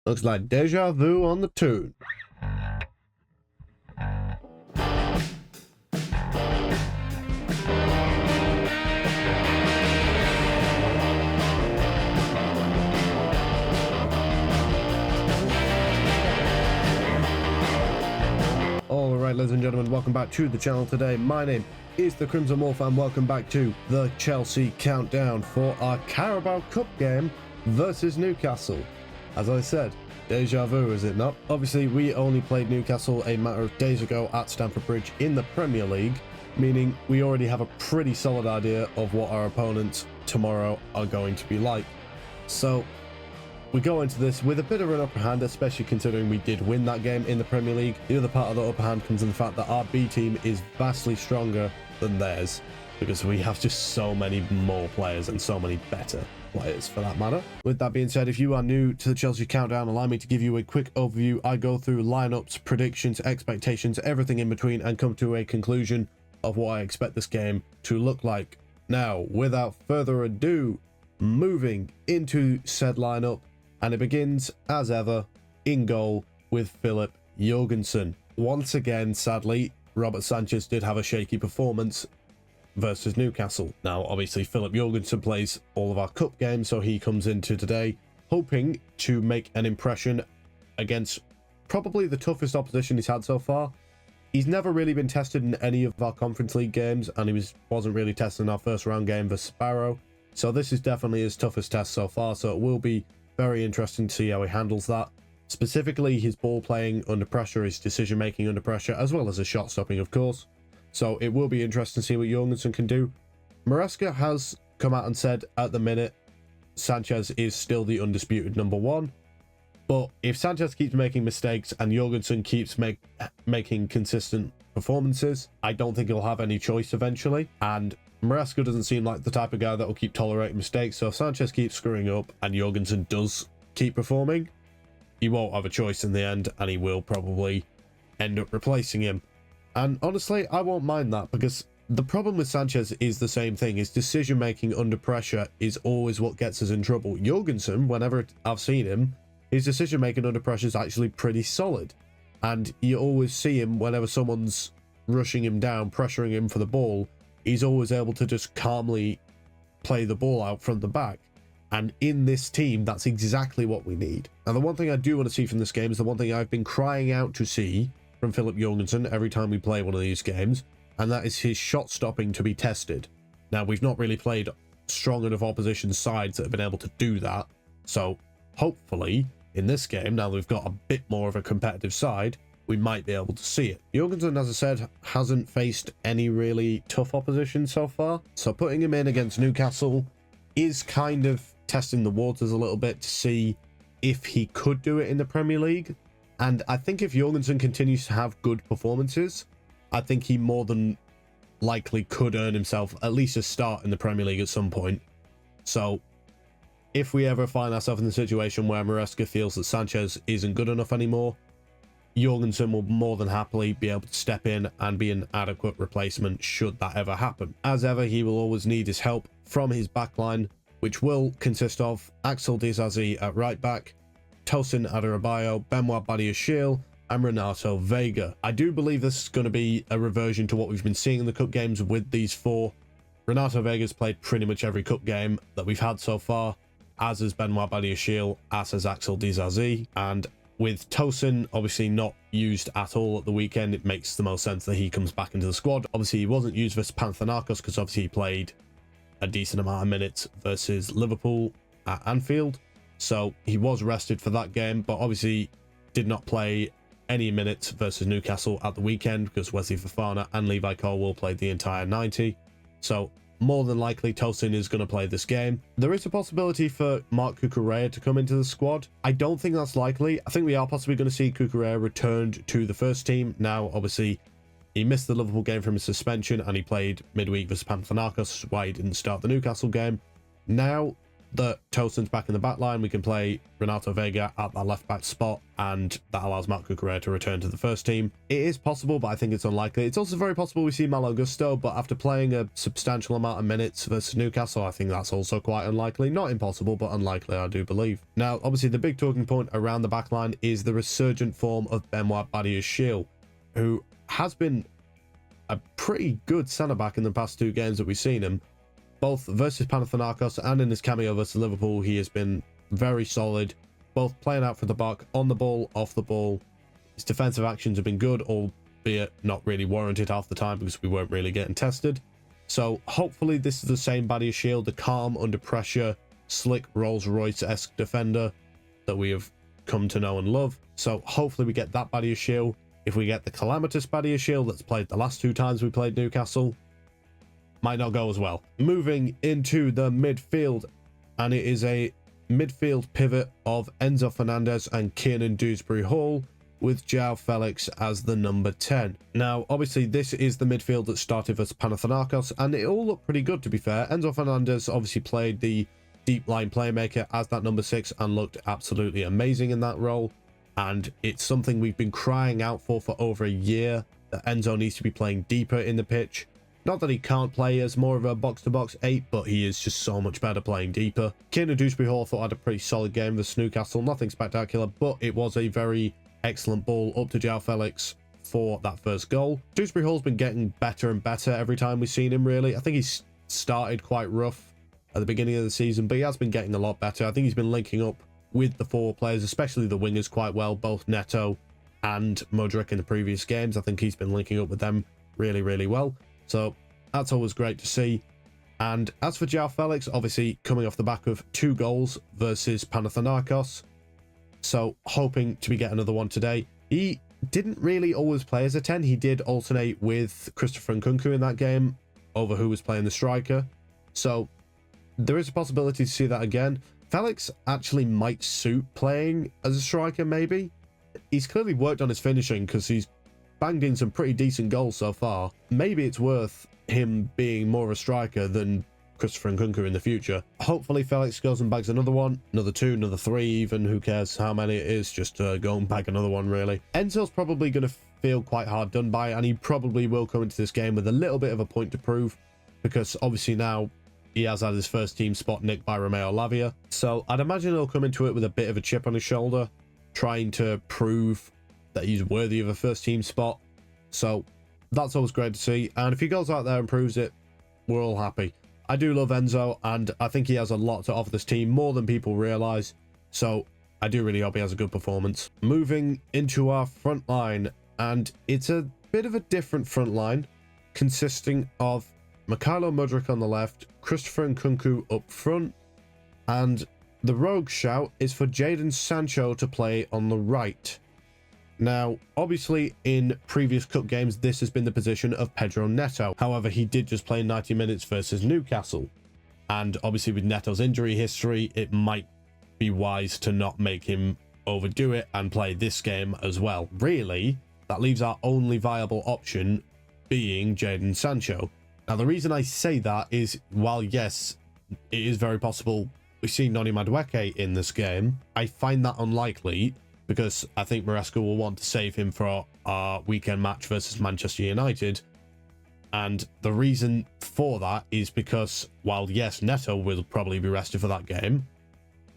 Looks like deja vu on the tune. Alright, ladies and gentlemen, welcome back to the channel today. My name is the Crimson Wolf and welcome back to the Chelsea countdown for our Carabao Cup game versus Newcastle. As I said, deja vu, is it not? Obviously, we only played Newcastle a matter of days ago at Stamford Bridge in the Premier League, meaning we already have a pretty solid idea of what our opponents tomorrow are going to be like. So we go into this with a bit of an upper hand, especially considering we did win that game in the Premier League. The other part of the upper hand comes in the fact that our B team is vastly stronger than theirs, because we have just so many more players and so many better players for that matter. With that being said, if you are new to the Chelsea countdown, allow me to give you a quick overview. I go through lineups, predictions, expectations, everything in between, and come to a conclusion of what I expect this game to look like. Now, without further ado, moving into said lineup, and it begins as ever in goal with Philip Jorgensen. Once again, sadly, Robert Sanchez did have a shaky performance versus Newcastle. Now, obviously, Philip Jorgensen plays all of our cup games, so he comes into today hoping to make an impression against probably the toughest opposition he's had so far. He's never really been tested in any of our Conference League games, and he wasn't really tested in our first round game versus Sparrow. So this is definitely his toughest test so far, so it will be very interesting to see how he handles that. Specifically, his ball playing under pressure, his decision making under pressure, as well as his shot stopping, of course. So it will be interesting to see what Jorgensen can do. Maresca has come out and said at the minute Sanchez is still the undisputed number one. But if Sanchez keeps making mistakes and Jorgensen keeps making consistent performances, I don't think he'll have any choice eventually. And Maresca doesn't seem like the type of guy that will keep tolerating mistakes. So if Sanchez keeps screwing up and Jorgensen does keep performing, he won't have a choice in the end, and he will probably end up replacing him. And honestly, I won't mind that, because the problem with Sanchez is the same thing. His decision making under pressure is always what gets us in trouble. Jorgensen, whenever I've seen him, his decision making under pressure is actually pretty solid. And you always see him whenever someone's rushing him down, pressuring him for the ball, he's always able to just calmly play the ball out from the back. And in this team, that's exactly what we need. And the one thing I do want to see from this game is the one thing I've been crying out to see from Philip Jorgensen every time we play one of these games, and that is his shot stopping to be tested. Now, we've not really played strong enough opposition sides that have been able to do that. So hopefully in this game, now that we've got a bit more of a competitive side, we might be able to see it. Jorgensen, as I said, hasn't faced any really tough opposition so far. So putting him in against Newcastle is kind of testing the waters a little bit to see if he could do it in the Premier League. And I think if Jorgensen continues to have good performances, I think he more than likely could earn himself at least a start in the Premier League at some point. So if we ever find ourselves in the situation where Maresca feels that Sanchez isn't good enough anymore, Jorgensen will more than happily be able to step in and be an adequate replacement should that ever happen. As ever, he will always need his help from his backline, which will consist of Axel Disasi at right back, Tosin Adarabioyo, Benoit Badiashile, and Renato Vega. I do believe this is going to be a reversion to what we've been seeing in the cup games with these four. Renato Vega's played pretty much every cup game that we've had so far, as has Benoit Badiashile, as has Axel Disasi, and with Tosin obviously not used at all at the weekend, it makes the most sense that he comes back into the squad. Obviously, he wasn't used versus Panathinaikos because obviously he played a decent amount of minutes versus Liverpool at Anfield. So he was rested for that game, but obviously did not play any minutes versus Newcastle at the weekend because Wesley Fofana and Levi Colwill played the entire 90. So more than likely Tosin is going to play this game. There is a possibility for Marc Cucurella to come into the squad. I don't think that's likely. I think we are possibly going to see Cucurella returned to the first team. Now, obviously, he missed the Liverpool game from his suspension and he played midweek versus Panathinaikos, why he didn't start the Newcastle game. Now, that Tosin's back in the back line, we can play Renato Vega at that left back spot, and that allows Marc Cucurella to return to the first team. It is possible, but I think it's unlikely. It's also very possible we see Malo Gusto, but after playing a substantial amount of minutes versus Newcastle, I think that's also quite unlikely. Not impossible, but unlikely, I do believe. Now, obviously, the big talking point around the back line is the resurgent form of Benoit Badiashile, who has been a pretty good centre-back in the past 2 games that we've seen him. Both versus Panathinaikos and in his cameo versus Liverpool, he has been very solid, both playing out for the buck, on the ball, off the ball. His defensive actions have been good, albeit not really warranted half the time because we weren't really getting tested. So hopefully this is the same Badiashile, the calm, under pressure, slick Rolls-Royce-esque defender that we have come to know and love. So hopefully we get that Badiashile. If we get the calamitous Badiashile that's played the last 2 times we played Newcastle, might not go as well. Moving into the midfield, and it is a midfield pivot of Enzo Fernandez and Kiernan Dewsbury-Hall, with João Felix as the number 10. Now, obviously, this is the midfield that started versus Panathinaikos, and it all looked pretty good, to be fair. Enzo Fernandez obviously played the deep line playmaker as that number 6 and looked absolutely amazing in that role. And it's something we've been crying out for over a year, that Enzo needs to be playing deeper in the pitch. Not that he can't play as more of a box-to-box 8, but he is just so much better playing deeper. Kiernan Dewsbury-Hall thought had a pretty solid game versus Newcastle. Nothing spectacular, but it was a very excellent ball up to João Felix for that first goal. Dewsbury-Hall's been getting better and better every time we've seen him, really. I think he's started quite rough at the beginning of the season, but he has been getting a lot better. I think he's been linking up with the forward players, especially the wingers, quite well, both Neto and Mudryk in the previous games. I think he's been linking up with them really, really well. So that's always great to see. And as for João Felix, obviously coming off the back of 2 goals versus Panathinaikos, so hoping to get another one today. He didn't really always play as a 10. He did alternate with Christopher Nkunku in that game over who was playing the striker. So there is a possibility to see that again. Felix actually might suit playing as a striker, maybe. He's clearly worked on his finishing because he's banged in some pretty decent goals so far. Maybe it's worth him being more of a striker than Christopher Nkunku in the future. Hopefully Felix goes and bags another one, another 2, another 3 even, who cares how many it is, just go and bag another one really. Enzo's probably going to feel quite hard done by, and he probably will come into this game with a little bit of a point to prove, because obviously now he has had his first team spot nicked by Romeo Lavia. So I'd imagine he'll come into it with a bit of a chip on his shoulder, trying to prove that he's worthy of a first team spot. So that's always great to see. And if he goes out there and proves it, we're all happy. I do love Enzo, and I think he has a lot to offer this team, more than people realise. So I do really hope he has a good performance. Moving into our front line, and it's a bit of a different front line, consisting of Mykhailo Mudryk on the left, Christopher Nkunku up front, and the rogue shout is for Jadon Sancho to play on the right. Now, obviously, in previous cup games, this has been the position of Pedro Neto. However, he did just play 90 minutes versus Newcastle. And obviously, with Neto's injury history, it might be wise to not make him overdo it and play this game as well. Really, that leaves our only viable option being Jadon Sancho. Now, the reason I say that is, while yes, it is very possible we see Noni Madueke in this game, I find that unlikely, because I think Maresca will want to save him for our weekend match versus Manchester United. And the reason for that is because, while yes, Neto will probably be rested for that game,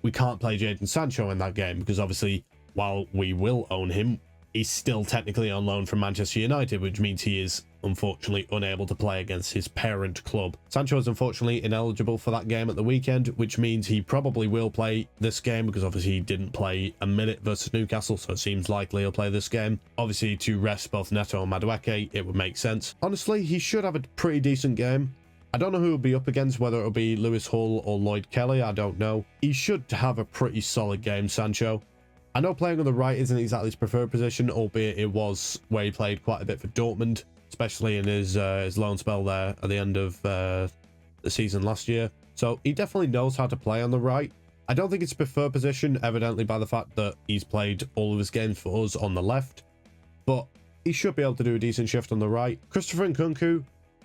we can't play Jadon Sancho in that game, because obviously, while we will own him, he's still technically on loan from Manchester United, which means he is unfortunately unable to play against his parent club. Sancho is unfortunately ineligible for that game at the weekend, which means he probably will play this game, because obviously he didn't play a minute versus Newcastle, so it seems likely he'll play this game. Obviously, to rest both Neto and Madueke, it would make sense. Honestly, he should have a pretty decent game. I don't know who he'll be up against, whether it'll be Lewis Hull or Lloyd Kelly, I don't know. He should have a pretty solid game, Sancho. I know playing on the right isn't exactly his preferred position, albeit it was where he played quite a bit for Dortmund, especially in his loan spell there at the end of the season last year. So he definitely knows how to play on the right. I don't think it's preferred position, evidently by the fact that he's played all of his games for us on the left, but he should be able to do a decent shift on the right. Christopher Nkunku,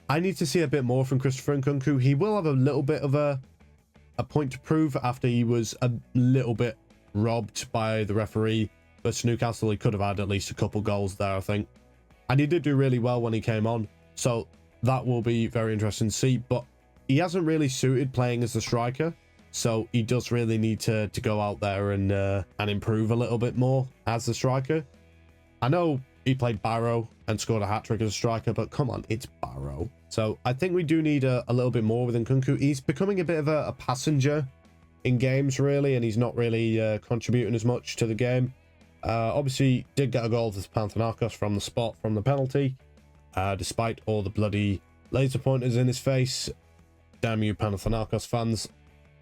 I need to see a bit more from Christopher Nkunku. He will have a little bit of a a point to prove after he was a little bit robbed by the referee. But Newcastle, he could have had at least a couple goals there, I think. And he did do really well when he came on. So that will be very interesting to see. But he hasn't really suited playing as a striker. So he does really need to go out there and improve a little bit more as a striker. I know he played Barrow and scored a hat-trick as a striker, but come on, it's Barrow. So I think we do need a little bit more with Nkunku. He's becoming a bit of a passenger in games, really, and he's not really contributing as much to the game. Obviously, did get a goal with Panathinaikos from the spot, from the penalty, despite all the bloody laser pointers in his face. Damn you, Panathinaikos fans.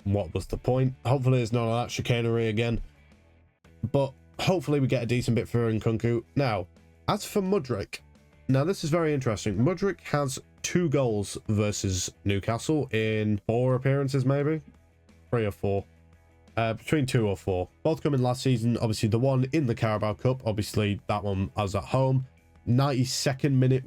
What was the point? Hopefully, it's none of that chicanery again. But hopefully, we get a decent bit for Nkunku. Now, as for Mudryk, now this is very interesting. Mudryk has 2 goals versus Newcastle in 4 appearances, maybe 3 or 4. Between 2 or 4. Both coming last season. Obviously, the one in the Carabao Cup. Obviously, that one I was at home. 92nd minute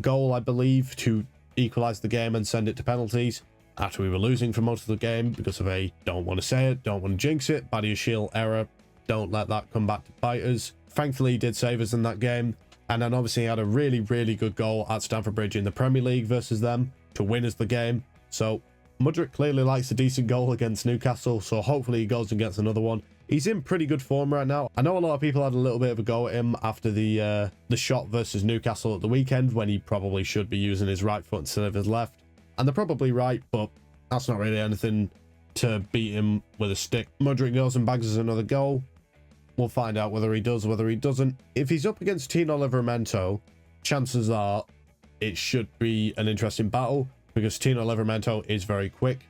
goal, I believe, to equalise the game and send it to penalties after we were losing for most of the game because of a, don't want to say it, don't want to jinx it, Badiashile error. Don't let that come back to bite us. Thankfully, he did save us in that game. And then obviously he had a really, really good goal at Stamford Bridge in the Premier League versus them to win us the game. So Mudryk clearly likes a decent goal against Newcastle. So hopefully he goes and gets another one. He's in pretty good form right now. I know a lot of people had a little bit of a go at him after the shot versus Newcastle at the weekend when he probably should be using his right foot instead of his left. And they're probably right, but that's not really anything to beat him with a stick. Mudryk goes and bags us another goal. We'll find out whether he does, whether he doesn't. If he's up against Tino Livramento, chances are it should be an interesting battle because Tino Livramento is very quick.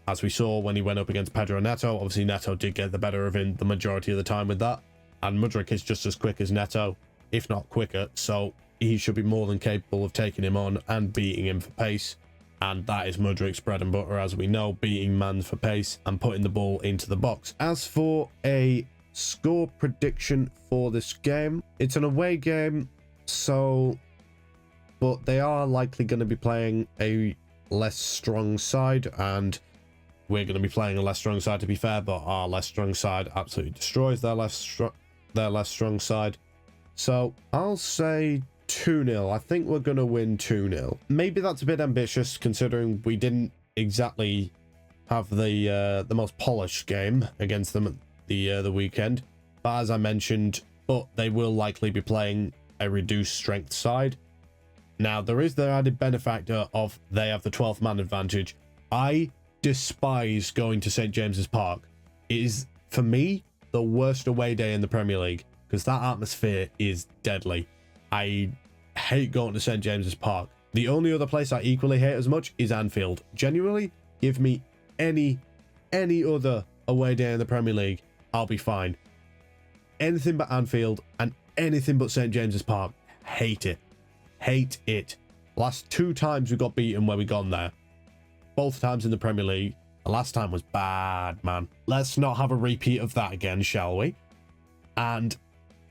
As we saw when he went up against Pedro Neto, obviously Neto did get the better of him the majority of the time with that. And Mudryk is just as quick as Neto, if not quicker. So he should be more than capable of taking him on and beating him for pace. And that is Mudryk's bread and butter, as we know, beating man for pace and putting the ball into the box. As for a score prediction for this game, it's an away game, but they are likely going to be playing a less strong side, and we're going to be playing a less strong side, to be fair, but our less strong side absolutely destroys their less strong side. So I'll say 2-0. I think we're going to win 2-0. Maybe that's a bit ambitious considering we didn't exactly have the most polished game against them at the weekend, but as I mentioned, they will likely be playing a reduced strength side. Now there is the added benefactor of they have the 12th man advantage. I despise going to St James's Park. It is, for me, the worst away day in the Premier League because that atmosphere is deadly. I hate going to St James's Park. The only other place I equally hate as much is Anfield. Genuinely, give me any other away day in the Premier League, I'll be fine. Anything but Anfield and anything but St James's Park, hate it. Hate it. Last 2 times we got beaten where we gone there. Both times in the Premier League. The last time was bad, man. Let's not have a repeat of that again, shall we? And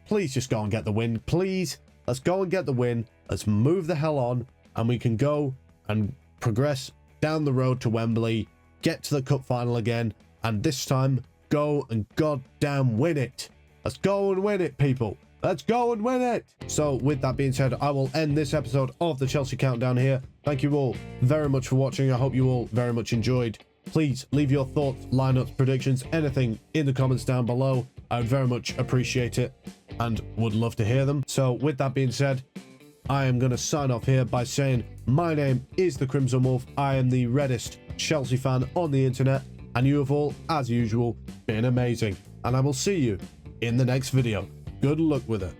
please just go and get the win. Please, let's go and get the win. Let's move the hell on and we can go and progress down the road to Wembley, get to the cup final again, and this time go and goddamn win it. Let's go and win it, people. Let's go and win it. So with that being said, I will end this episode of the Chelsea Countdown here. Thank you all very much for watching. I hope you all very much enjoyed. Please leave your thoughts, lineups, predictions, anything in the comments down below. I would very much appreciate it and would love to hear them. So with that being said, I am going to sign off here by saying my name is the Crimson Wolf. I am the reddest Chelsea fan on the internet, and you have all, as usual, been amazing. And I will see you in the next video. Good luck with it.